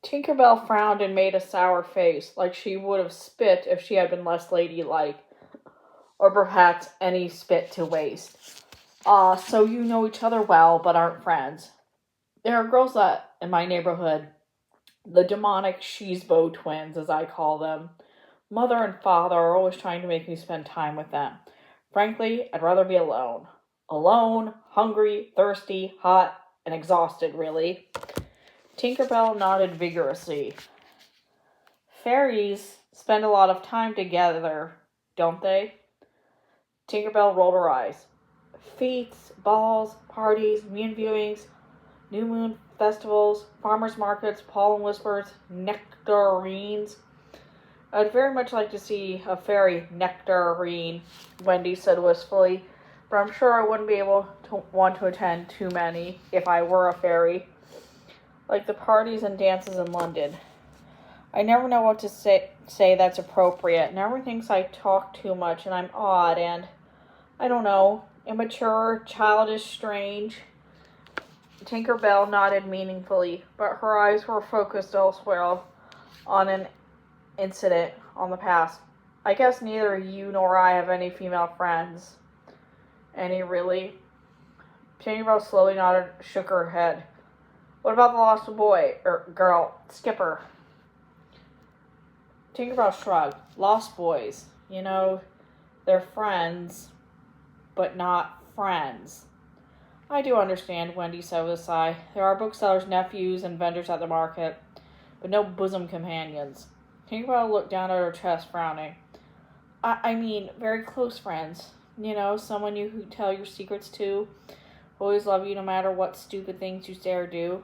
Tinkerbell frowned and made a sour face, like she would have spit if she had been less ladylike, or perhaps any spit to waste. Ah, so you know each other well, but aren't friends. There are girls that, in my neighborhood, the demonic Sheesbo twins, as I call them. Mother and father are always trying to make me spend time with them. Frankly, I'd rather be alone. Alone, hungry, thirsty, hot, and exhausted, really. Tinkerbell nodded vigorously. Fairies spend a lot of time together, don't they? Tinkerbell rolled her eyes. Fetes, balls, parties, moon viewings, new moon festivals, farmers markets, pollen whispers, nectarines. I'd very much like to see a fairy nectarine, Wendy said wistfully, but I'm sure I wouldn't be able to want to attend too many if I were a fairy, like the parties and dances in London. I never know what to say that's appropriate, and everyone thinks I talk too much and I'm odd and, I don't know, immature, childish, strange. Tinkerbell nodded meaningfully, but her eyes were focused elsewhere on an incident on the past. I guess neither you nor I have any female friends. Any really? Tinkerbell slowly nodded, shook her head. What about the lost boy, or girl, Skipper? Tinkerbell shrugged. Lost boys. You know, they're friends, but not friends. I do understand, Wendy said with a sigh. There are booksellers' nephews and vendors at the market, but no bosom companions. Tinkerbell looked down at her chest, frowning. I mean, very close friends. You know, someone you who tell your secrets to, always love you no matter what stupid things you say or do,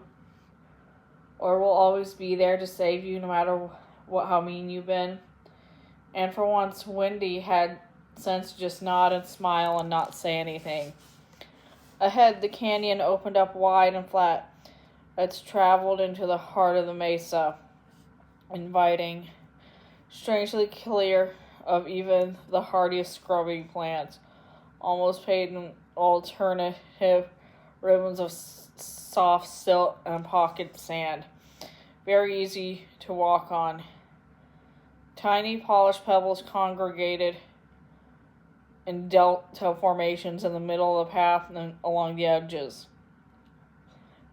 or will always be there to save you no matter how mean you've been. And for once, Wendy had sense to just nod and smile and not say anything. Ahead, the canyon opened up wide and flat. It's traveled into the heart of the mesa, inviting, strangely clear of even the hardiest scrubby plants, almost paid in alternative ribbons of soft silt and pocket sand. Very easy to walk on. Tiny polished pebbles congregated in delta formations in the middle of the path and along the edges.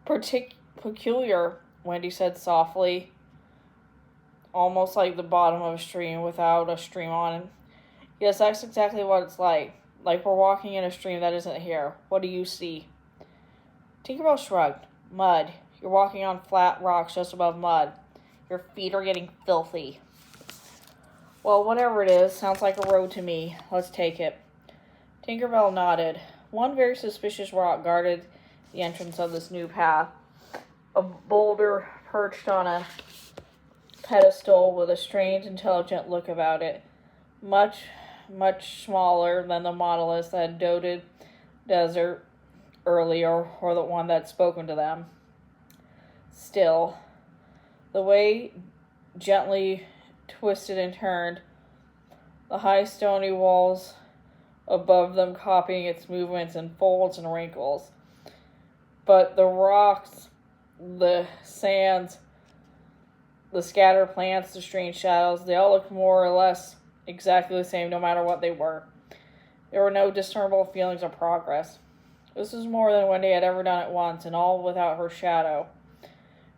Peculiar, Wendy said softly, almost like the bottom of a stream without a stream on it. Yes, that's exactly what it's like. Like we're walking in a stream that isn't here. What do you see? Tinkerbell shrugged. Mud. You're walking on flat rocks just above mud. Your feet are getting filthy. Well, whatever it is, sounds like a road to me. Let's take it. Tinkerbell nodded. One very suspicious rock guarded the entrance of this new path. A boulder perched on a pedestal with a strange, intelligent look about it. Much, much smaller than the monoliths that had dotted desert earlier, or the one that had spoken to them. Still, the way gently twisted and turned, the high stony walls above them copying its movements in folds and wrinkles. But the rocks, the sands, the scattered plants, the strange shadows, they all looked more or less exactly the same no matter what they were. There were no discernible feelings of progress. This was more than Wendy had ever done at once, and all without her shadow.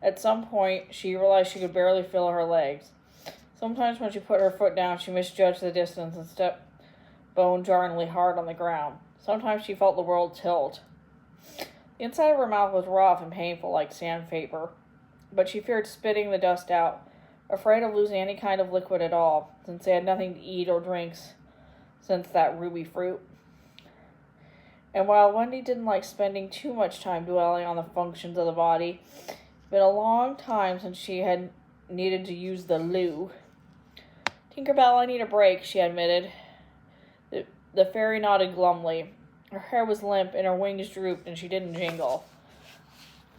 At some point, she realized she could barely feel her legs. Sometimes when she put her foot down, she misjudged the distance and stepped bone-jarringly hard on the ground. Sometimes she felt the world tilt. The inside of her mouth was rough and painful like sandpaper, but she feared spitting the dust out, afraid of losing any kind of liquid at all, since they had nothing to eat or drink since that ruby fruit. And while Wendy didn't like spending too much time dwelling on the functions of the body, it's been a long time since she had needed to use the loo. Tinkerbell, I need a break, she admitted. The fairy nodded glumly. Her hair was limp and her wings drooped and she didn't jingle.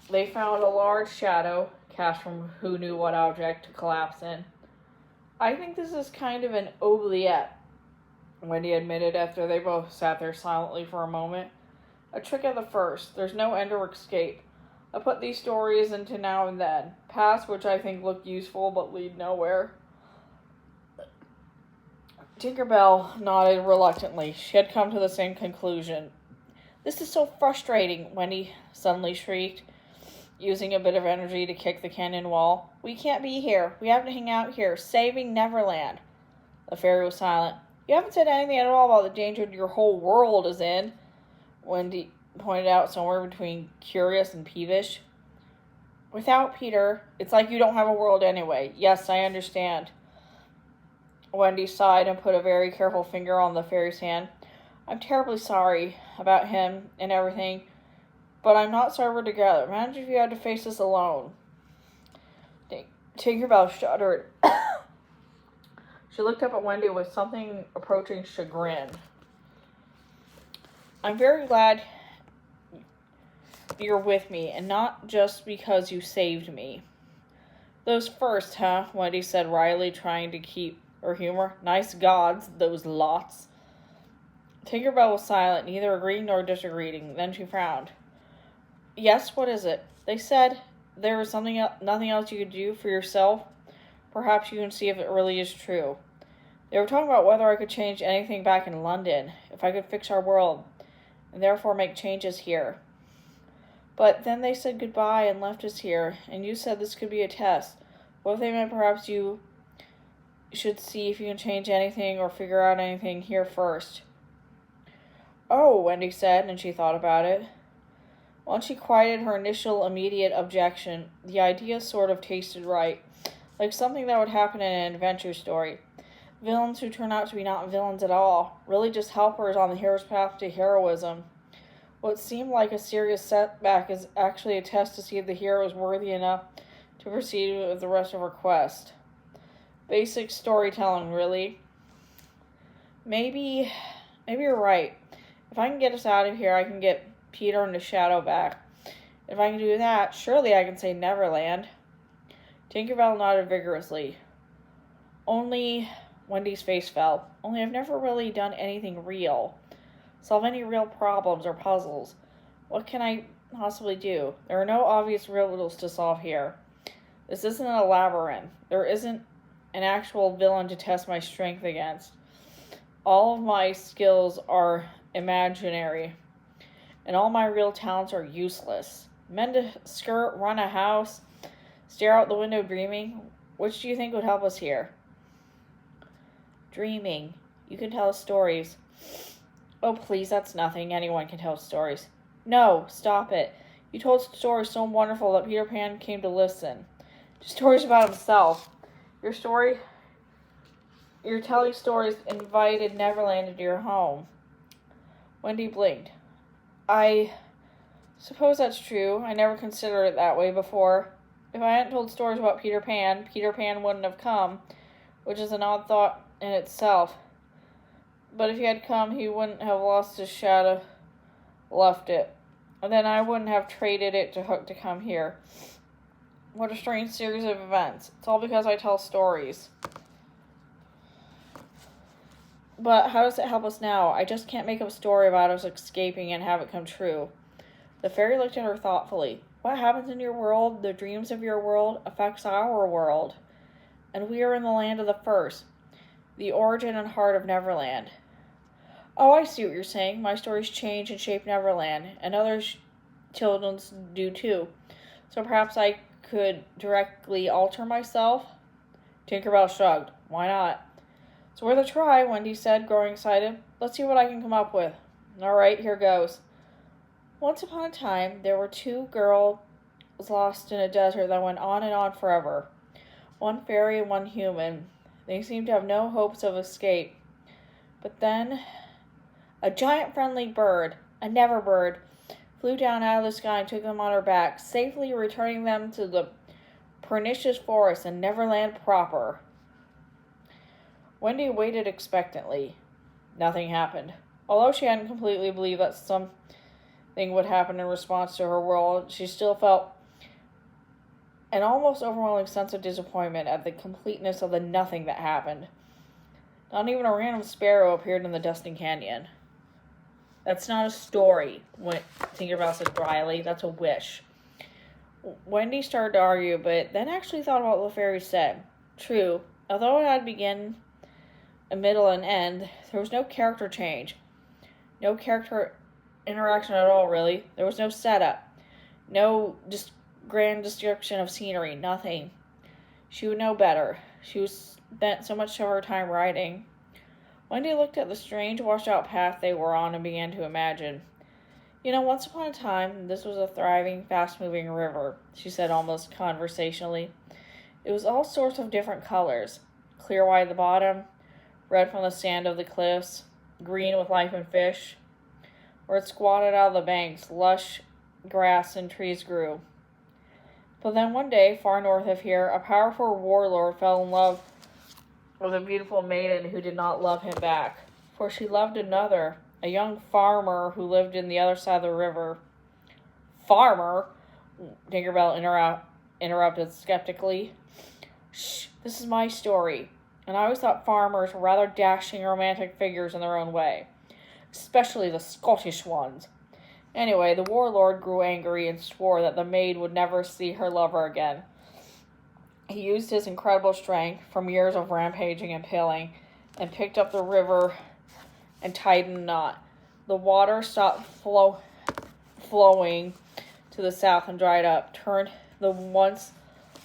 They found a large shadow, cast from who knew what object, to collapse in. I think this is kind of an oubliette, Wendy admitted after they both sat there silently for a moment. A trick of the first. There's no end or escape. I put these stories into now and then. Past, which I think look useful but lead nowhere. Tinkerbell nodded reluctantly. She had come to the same conclusion. This is so frustrating, Wendy suddenly shrieked, using a bit of energy to kick the canyon wall. We can't be here. We have to hang out here, saving Neverland. The fairy was silent. You haven't said anything at all about the danger your whole world is in, Wendy pointed out, somewhere between curious and peevish. Without Peter, it's like you don't have a world anyway. Yes, I understand. Wendy sighed and put a very careful finger on the fairy's hand. I'm terribly sorry about him and everything, but I'm not sorry we're together. Imagine if you had to face this alone. Tinkerbell shuddered. She looked up at Wendy with something approaching chagrin. I'm very glad you're with me, and not just because you saved me. Those first, huh? Wendy said wryly, trying to keep her humor. Nice gods, those lots. Tinkerbell was silent, neither agreeing nor disagreeing. Then she frowned. Yes, what is it? They said there was nothing else you could do for yourself. Perhaps you can see if it really is true. They were talking about whether I could change anything back in London, if I could fix our world, and therefore make changes here. But then they said goodbye and left us here, and you said this could be a test. What if they meant perhaps you should see if you can change anything or figure out anything here first? Oh, Wendy said, and she thought about it. Once she quieted her initial immediate objection, the idea sort of tasted right, like something that would happen in an adventure story. Villains who turn out to be not villains at all, really just helpers on the hero's path to heroism. What seemed like a serious setback is actually a test to see if the hero is worthy enough to proceed with the rest of her quest. Basic storytelling, really. Maybe you're right. If I can get us out of here, I can get Peter and the Shadow back. If I can do that, surely I can say Neverland. Tinkerbell nodded vigorously. Wendy's face fell. Only I've never really done anything real. Solve any real problems or puzzles. What can I possibly do? There are no obvious riddles to solve here. This isn't a labyrinth. There isn't an actual villain to test my strength against. All of my skills are imaginary, and all my real talents are useless. Mend a skirt, run a house, stare out the window dreaming. Which do you think would help us here? Dreaming. You can tell us stories. Oh, please, that's nothing. Anyone can tell stories. No, stop it. You told stories so wonderful that Peter Pan came to listen. Stories about himself. You're telling stories invited Neverland into your home. Wendy blinked. I suppose that's true. I never considered it that way before. If I hadn't told stories about Peter Pan wouldn't have come, which is an odd thought in itself. But if he had come, he wouldn't have lost his shadow, left it. And then I wouldn't have traded it to Hook to come here. What a strange series of events. It's all because I tell stories. But how does it help us now? I just can't make up a story about us escaping and have it come true. The fairy looked at her thoughtfully. What happens in your world, the dreams of your world, affects our world. And we are in the land of the first, the origin and heart of Neverland. Oh, I see what you're saying. My stories change and shape Neverland, and other children's do too. So perhaps I could directly alter myself? Tinkerbell shrugged. Why not? It's worth a try, Wendy said, growing excited. Let's see what I can come up with. All right, here goes. Once upon a time, there were two girls lost in a desert that went on and on forever. One fairy and one human. They seemed to have no hopes of escape. But then, a giant friendly bird, a never bird, flew down out of the sky and took them on her back, safely returning them to the pernicious forest and Neverland proper. Wendy waited expectantly. Nothing happened. Although she hadn't completely believed that something would happen in response to her world, she still felt an almost overwhelming sense of disappointment at the completeness of the nothing that happened. Not even a random sparrow appeared in the dusty canyon. That's not a story, Tinkerbell said dryly. That's a wish. Wendy started to argue, but then actually thought about what the fairy said. True, although it had begin, a middle, and end, there was no character change. No character interaction at all, really. There was no setup. No just grand description of scenery. Nothing. She would know better. She was spent so much of her time writing. Wendy looked at the strange, washed-out path they were on and began to imagine. Once upon a time, this was a thriving, fast-moving river, she said almost conversationally. It was all sorts of different colors. Clear white at the bottom, red from the sand of the cliffs, green with life and fish. Where it squatted out of the banks, lush grass and trees grew. But then one day, far north of here, a powerful warlord fell in love with a beautiful maiden who did not love him back, for she loved another, a young farmer who lived in the other side of the river. Farmer? Tinkerbell interrupted skeptically. Shh, this is my story, and I always thought farmers were rather dashing romantic figures in their own way, especially the Scottish ones. Anyway, the warlord grew angry and swore that the maid would never see her lover again. He used his incredible strength from years of rampaging and pilling and picked up the river and tightened a knot. The water stopped flowing to the south and dried up, turned the once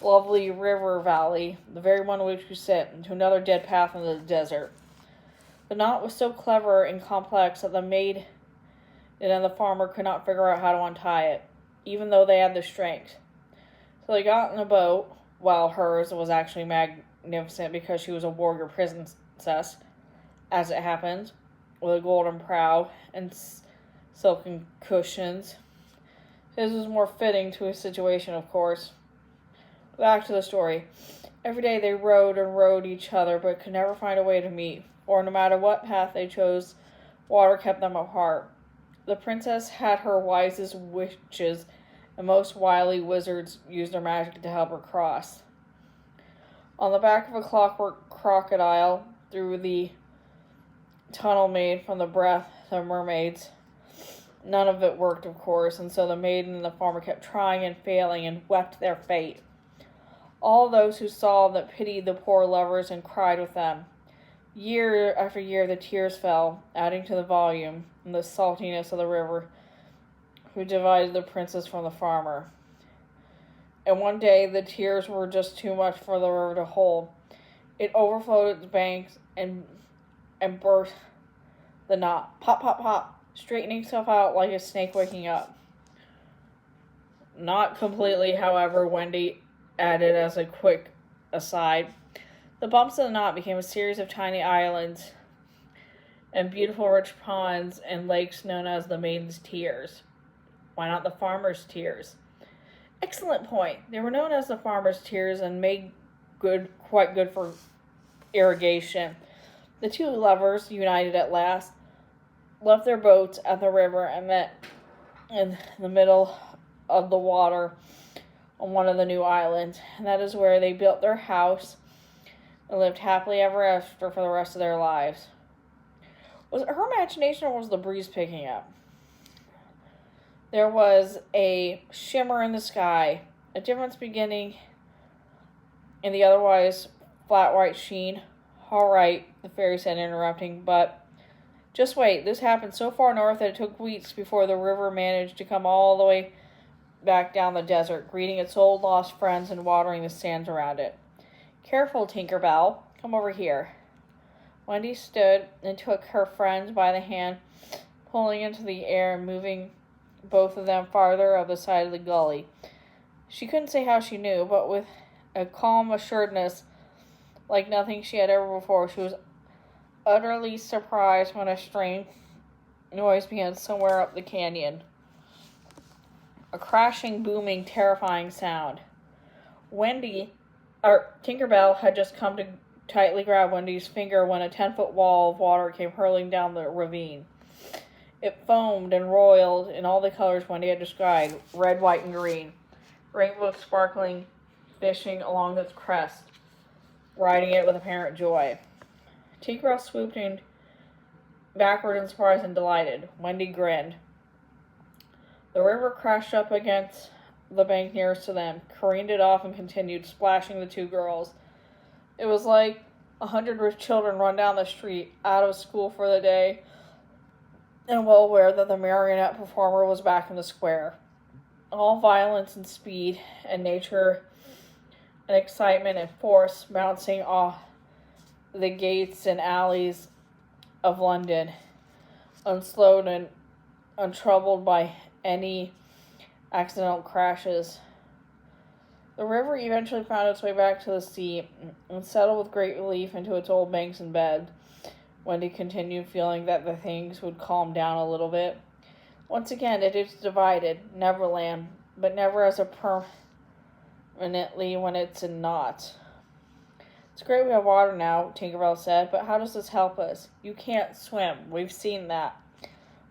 lovely river valley, the very one in which we sit, into another dead path in the desert. The knot was so clever and complex that the maid and the farmer could not figure out how to untie it, even though they had the strength. So they got in a boat, while hers was actually magnificent because she was a warrior princess, as it happens, with a golden prow and silken cushions. His was more fitting to his situation, of course. Back to the story. Every day they rowed and rowed each other, but could never find a way to meet, for no matter what path they chose, water kept them apart. The princess had her wisest witches, and most wily wizards used their magic to help her cross. On the back of a clockwork crocodile, through the tunnel made from the breath of mermaids. None of it worked, of course, and so the maiden and the farmer kept trying and failing and wept their fate. All those who saw that pitied the poor lovers and cried with them. Year after year the tears fell, adding to the volume and the saltiness of the river, who divided the princess from the farmer. And one day the tears were just too much for the river to hold. It overflowed its banks and burst the knot. Pop, pop, pop, straightening itself out like a snake waking up. Not completely, however, Wendy added as a quick aside. The bumps of the knot became a series of tiny islands and beautiful rich ponds and lakes known as the Maiden's Tears. Why not the Farmer's Tears? Excellent point. They were known as the Farmer's Tears and made quite good for irrigation. The two lovers, united at last, left their boats at the river and met in the middle of the water on one of the new islands, and that is where they built their house and lived happily ever after for the rest of their lives. Was it her imagination or was the breeze picking up? There was a shimmer in the sky, a difference beginning in the otherwise flat white sheen. All right, the fairy said, interrupting, but just wait. This happened so far north that it took weeks before the river managed to come all the way back down the desert, greeting its old lost friends and watering the sands around it. Careful, Tinkerbell. Come over here. Wendy stood and took her friends by the hand, pulling into the air and moving both of them farther up the side of the gully. She couldn't say how she knew, but with a calm assuredness like nothing she had ever before, she was utterly surprised when a strange noise began somewhere up the canyon. A crashing, booming, terrifying sound. Tinkerbell had just come to tightly grab Wendy's finger when a 10-foot wall of water came hurling down the ravine. It foamed and roiled in all the colors Wendy had described, red, white, and green. Rainbows sparkling, fishing along its crest, riding it with apparent joy. Tinkerbell swooped in backward in surprise and delighted. Wendy grinned. The river crashed up against the bank nearest to them, careened it off, and continued, splashing the two girls. It was like 100 children run down the street, out of school for the day, and well aware that the marionette performer was back in the square. All violence and speed and nature and excitement and force bouncing off the gates and alleys of London, unslowed and untroubled by any accidental crashes. The river eventually found its way back to the sea and settled with great relief into its old banks and bed. Wendy continued, feeling that the things would calm down a little bit. Once again, it is divided, Neverland, but never as a permanently when it's in knots. It's great we have water now, Tinkerbell said, but how does this help us? You can't swim. We've seen that.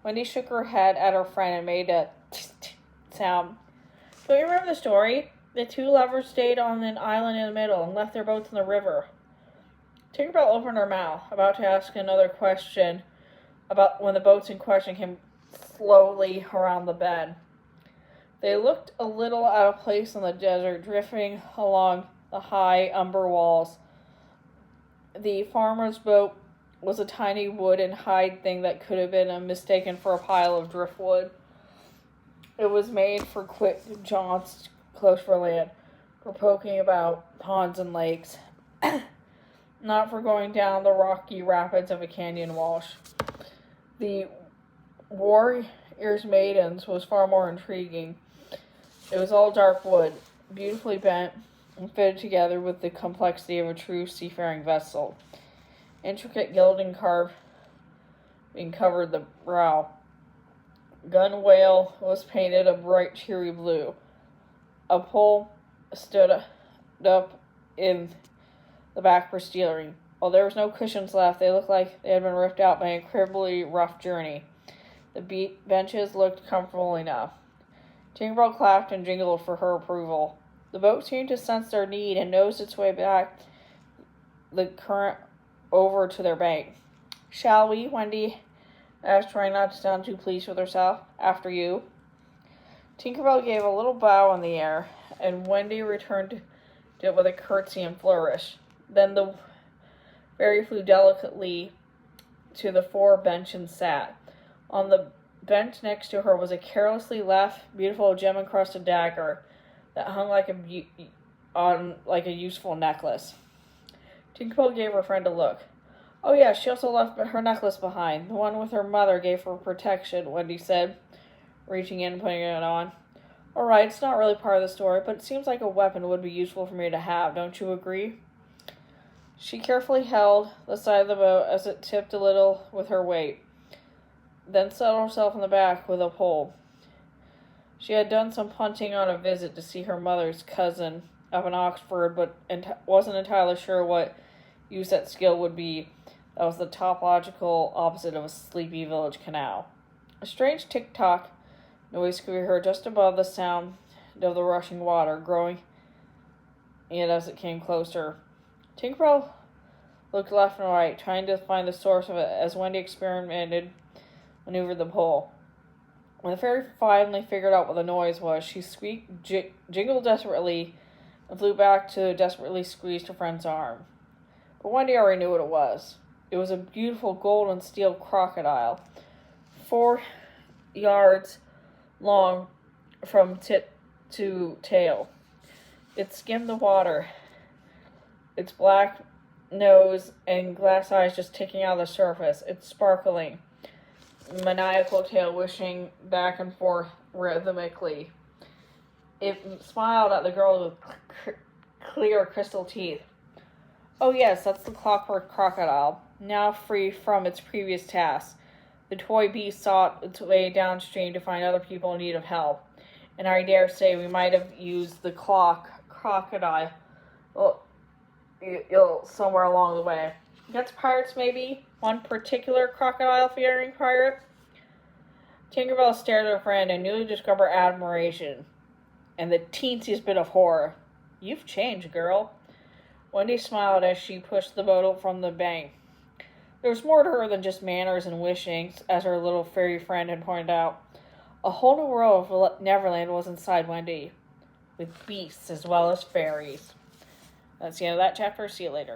Wendy shook her head at her friend and made a sound. Don't you remember the story? The two lovers stayed on an island in the middle and left their boats in the river. Tinkerbell opened her mouth, about to ask another question about when the boats in question came slowly around the bend. They looked a little out of place in the desert, drifting along the high umber walls. The farmer's boat was a tiny wood and hide thing that could have been mistaken for a pile of driftwood. It was made for quick jaunts close for land, for poking about ponds and lakes, not for going down the rocky rapids of a canyon wash. The Warrior's Maidens was far more intriguing. It was all dark wood, beautifully bent and fitted together with the complexity of a true seafaring vessel. Intricate gilding carving covered the brow. Gunwale was painted a bright cherry blue. A pole stood up in the back for steering. While there was no cushions left, they looked like they had been ripped out by an incredibly rough journey. The benches looked comfortable enough. Tinkerbell clapped and jingled for her approval. The boat seemed to sense their need and nosed its way back the current over to their bank. Shall we? Wendy asked, trying not to sound too pleased with herself. After you. Tinkerbell gave a little bow in the air, and Wendy returned to it with a curtsy and flourish. Then the fairy flew delicately to the fore bench and sat. On the bench next to her was a carelessly left, beautiful gem-encrusted dagger that hung like a useful necklace. Tinkerbell gave her friend a look. Oh yeah, she also left her necklace behind. The one with her mother gave her protection, Wendy said, reaching in and putting it on. All right, it's not really part of the story, but it seems like a weapon would be useful for me to have. Don't you agree? She carefully held the side of the boat as it tipped a little with her weight, then settled herself in the back with a pole. She had done some punting on a visit to see her mother's cousin up in Oxford, but wasn't entirely sure what use that skill would be. That was the topological opposite of a sleepy village canal. A strange tick-tock noise could be heard just above the sound of the rushing water, growing it as it came closer. Tinkerbell looked left and right, trying to find the source of it as Wendy maneuvered the pole. When the fairy finally figured out what the noise was, she squeaked, jingled desperately, and flew back to desperately squeeze her friend's arm. But Wendy already knew what it was. It was a beautiful gold and steel crocodile, 4 yards long from tip to tail. It skimmed the water, its black nose and glass eyes just sticking out of the surface, its sparkling, maniacal tail wishing back and forth rhythmically. It smiled at the girl with clear crystal teeth. Oh yes, that's the clockwork crocodile, now free from its previous task. The toy beast sought its way downstream to find other people in need of help, and I dare say we might have used the crocodile somewhere along the way. Against pirates, maybe? One particular crocodile-fearing pirate? Tinkerbell stared at her friend and newly discovered admiration, and the teensiest bit of horror. You've changed, girl. Wendy smiled as she pushed the boat from the bank. There was more to her than just manners and wishing, as her little fairy friend had pointed out. A whole new world of Neverland was inside Wendy. with beasts as well as fairies. That's the end of that chapter. See you later.